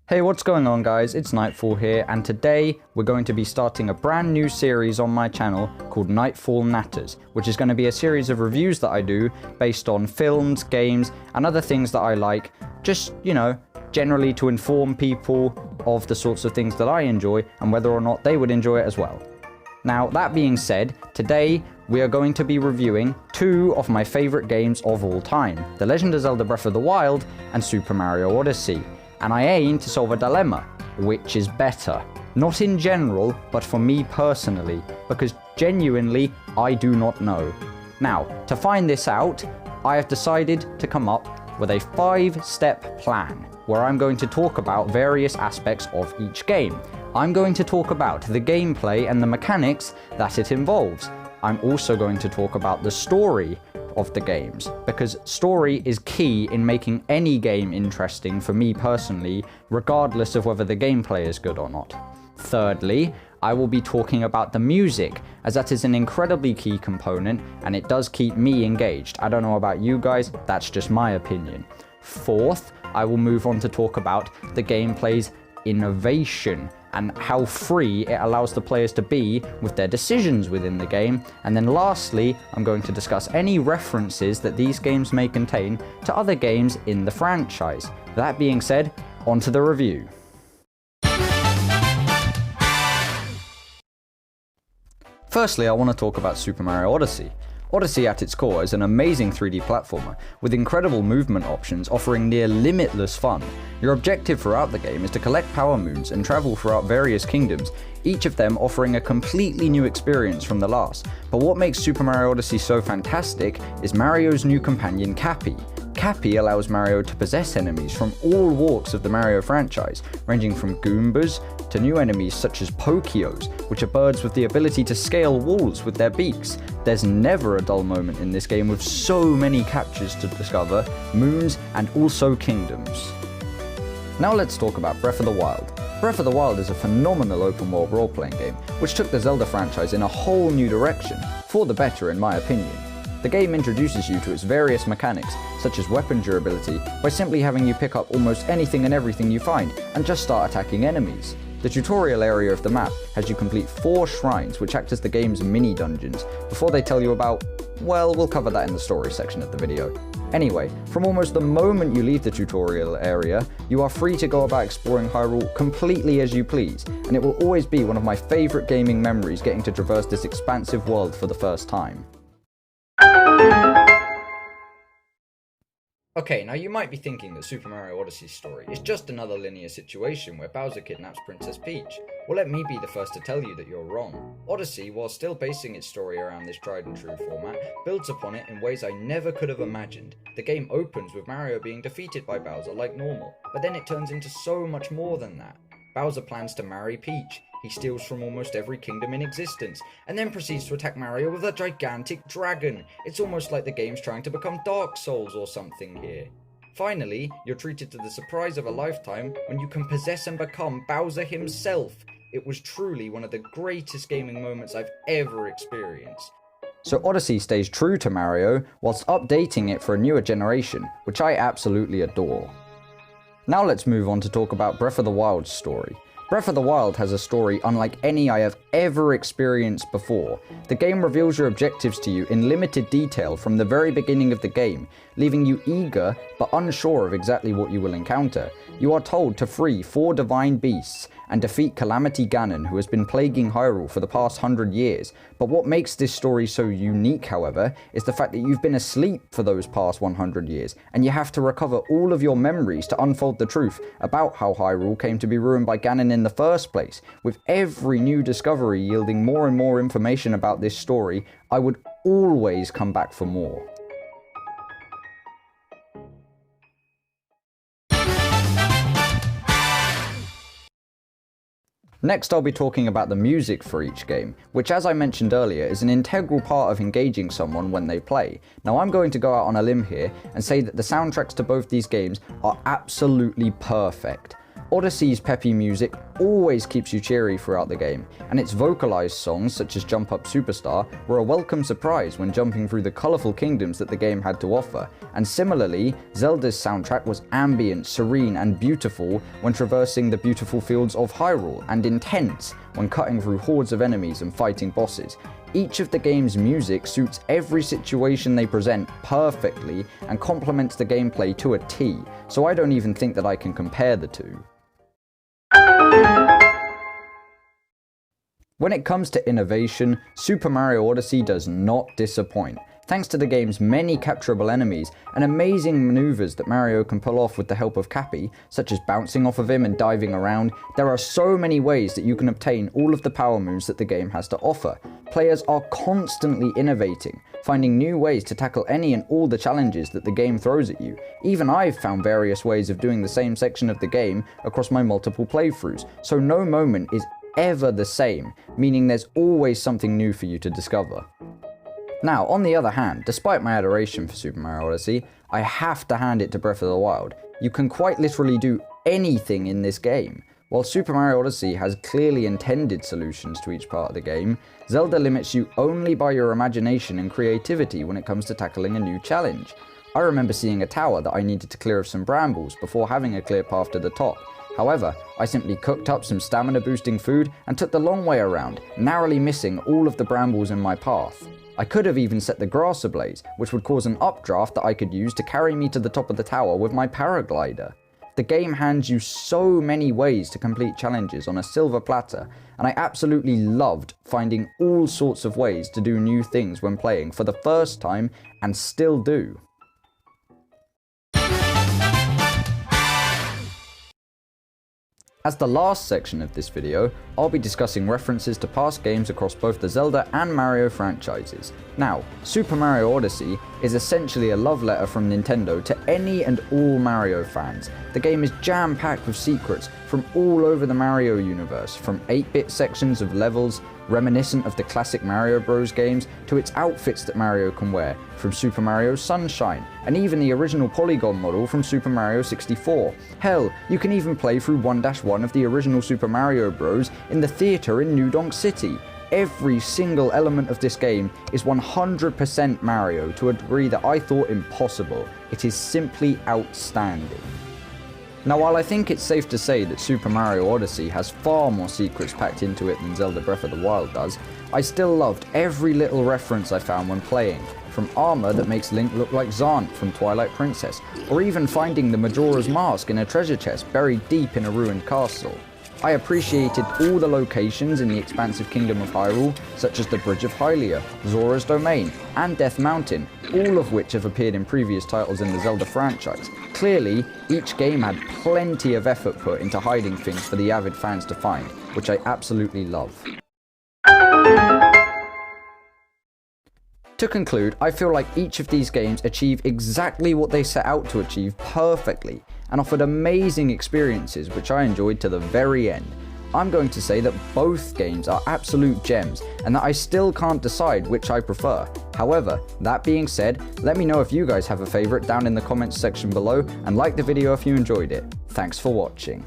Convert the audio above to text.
Hey, what's going on guys? It's N1ghtF4ll here, and today we're going to be starting a brand new series on my channel called N1ghtF4ll Natters, which is going to be a series of reviews that I do based on films, games, and other things that I like, just, generally to inform people of the sorts of things that I enjoy and whether or not they would enjoy it as well. Now, that being said, today we are going to be reviewing two of my favorite games of all time, The Legend of Zelda Breath of the Wild and Super Mario Odyssey. And I aim to solve a dilemma, which is better. Not in general, but for me personally, because genuinely, I do not know. Now, to find this out, I have decided to come up with a 5-step plan, where I'm going to talk about various aspects of each game. I'm going to talk about the gameplay and the mechanics that it involves. I'm also going to talk about the story of the games, because story is key in making any game interesting for me personally, regardless of whether the gameplay is good or not. Thirdly, I will be talking about the music, as that is an incredibly key component and it does keep me engaged. I don't know about you guys, that's just my opinion. Fourth, I will move on to talk about the gameplay's innovation and how free it allows the players to be with their decisions within the game. And then lastly, I'm going to discuss any references that these games may contain to other games in the franchise. That being said, on to the review. Firstly, I want to talk about Super Mario Odyssey. Odyssey at its core is an amazing 3D platformer, with incredible movement options offering near limitless fun. Your objective throughout the game is to collect power moons and travel throughout various kingdoms, each of them offering a completely new experience from the last. But what makes Super Mario Odyssey so fantastic is Mario's new companion Cappy. Cappy allows Mario to possess enemies from all walks of the Mario franchise, ranging from Goombas to new enemies such as Pokios, which are birds with the ability to scale walls with their beaks. There's never a dull moment in this game, with so many captures to discover, moons, and also kingdoms. Now let's talk about Breath of the Wild. Breath of the Wild is a phenomenal open world role-playing game, which took the Zelda franchise in a whole new direction, for the better in my opinion. The game introduces you to its various mechanics, such as weapon durability, by simply having you pick up almost anything and everything you find, and just start attacking enemies. The tutorial area of the map has you complete 4 shrines, which act as the game's mini-dungeons, before they tell you about, well, we'll cover that in the story section of the video. Anyway, from almost the moment you leave the tutorial area, you are free to go about exploring Hyrule completely as you please, and it will always be one of my favourite gaming memories getting to traverse this expansive world for the first time. Okay, now you might be thinking that Super Mario Odyssey's story is just another linear situation where Bowser kidnaps Princess Peach. Well, let me be the first to tell you that you're wrong. Odyssey, while still basing its story around this tried and true format, builds upon it in ways I never could have imagined. The game opens with Mario being defeated by Bowser like normal, but then it turns into so much more than that. Bowser plans to marry Peach. He steals from almost every kingdom in existence, and then proceeds to attack Mario with a gigantic dragon. It's almost like the game's trying to become Dark Souls or something here. Finally, you're treated to the surprise of a lifetime when you can possess and become Bowser himself. It was truly one of the greatest gaming moments I've ever experienced. So Odyssey stays true to Mario, whilst updating it for a newer generation, which I absolutely adore. Now let's move on to talk about Breath of the Wild's story. Breath of the Wild has a story unlike any I have ever experienced before. The game reveals your objectives to you in limited detail from the very beginning of the game, leaving you eager but unsure of exactly what you will encounter. You are told to free 4 divine beasts and defeat Calamity Ganon, who has been plaguing Hyrule for the past 100 years. But what makes this story so unique, however, is the fact that you've been asleep for those past 100 years, and you have to recover all of your memories to unfold the truth about how Hyrule came to be ruined by Ganon in the first place. With every new discovery yielding more and more information about this story, I would always come back for more. Next, I'll be talking about the music for each game, which, as I mentioned earlier, is an integral part of engaging someone when they play. Now, I'm going to go out on a limb here and say that the soundtracks to both these games are absolutely perfect. Odyssey's peppy music always keeps you cheery throughout the game, and its vocalized songs such as Jump Up Superstar were a welcome surprise when jumping through the colourful kingdoms that the game had to offer, and similarly, Zelda's soundtrack was ambient, serene and beautiful when traversing the beautiful fields of Hyrule, and intense when cutting through hordes of enemies and fighting bosses. Each of the game's music suits every situation they present perfectly and complements the gameplay to a T, so I don't even think that I can compare the two. When it comes to innovation, Super Mario Odyssey does not disappoint. Thanks to the game's many capturable enemies and amazing maneuvers that Mario can pull off with the help of Cappy, such as bouncing off of him and diving around, there are so many ways that you can obtain all of the power moves that the game has to offer. Players are constantly innovating, finding new ways to tackle any and all the challenges that the game throws at you. Even I've found various ways of doing the same section of the game across my multiple playthroughs, so no moment is ever the same, meaning there's always something new for you to discover. Now, on the other hand, despite my adoration for Super Mario Odyssey, I have to hand it to Breath of the Wild. You can quite literally do anything in this game. While Super Mario Odyssey has clearly intended solutions to each part of the game, Zelda limits you only by your imagination and creativity when it comes to tackling a new challenge. I remember seeing a tower that I needed to clear of some brambles before having a clear path to the top. However, I simply cooked up some stamina boosting food and took the long way around, narrowly missing all of the brambles in my path. I could have even set the grass ablaze, which would cause an updraft that I could use to carry me to the top of the tower with my paraglider. The game hands you so many ways to complete challenges on a silver platter, and I absolutely loved finding all sorts of ways to do new things when playing for the first time, and still do. As the last section of this video, I'll be discussing references to past games across both the Zelda and Mario franchises. Now, Super Mario Odyssey is essentially a love letter from Nintendo to any and all Mario fans. The game is jam-packed with secrets from all over the Mario universe, from 8-bit sections of levels reminiscent of the classic Mario Bros games to its outfits that Mario can wear, from Super Mario Sunshine, and even the original polygon model from Super Mario 64. Hell, you can even play through 1-1 of the original Super Mario Bros in the theater in New Donk City. Every single element of this game is 100% Mario to a degree that I thought impossible. It is simply outstanding. Now, while I think it's safe to say that Super Mario Odyssey has far more secrets packed into it than Zelda Breath of the Wild does, I still loved every little reference I found when playing, from armor that makes Link look like Zant from Twilight Princess, or even finding the Majora's Mask in a treasure chest buried deep in a ruined castle. I appreciated all the locations in the expansive kingdom of Hyrule, such as the Bridge of Hylia, Zora's Domain, and Death Mountain, all of which have appeared in previous titles in the Zelda franchise. Clearly, each game had plenty of effort put into hiding things for the avid fans to find, which I absolutely love. To conclude, I feel like each of these games achieve exactly what they set out to achieve perfectly, and offered amazing experiences which I enjoyed to the very end. I'm going to say that both games are absolute gems, and that I still can't decide which I prefer. However, that being said, let me know if you guys have a favourite down in the comments section below, and like the video if you enjoyed it. Thanks for watching.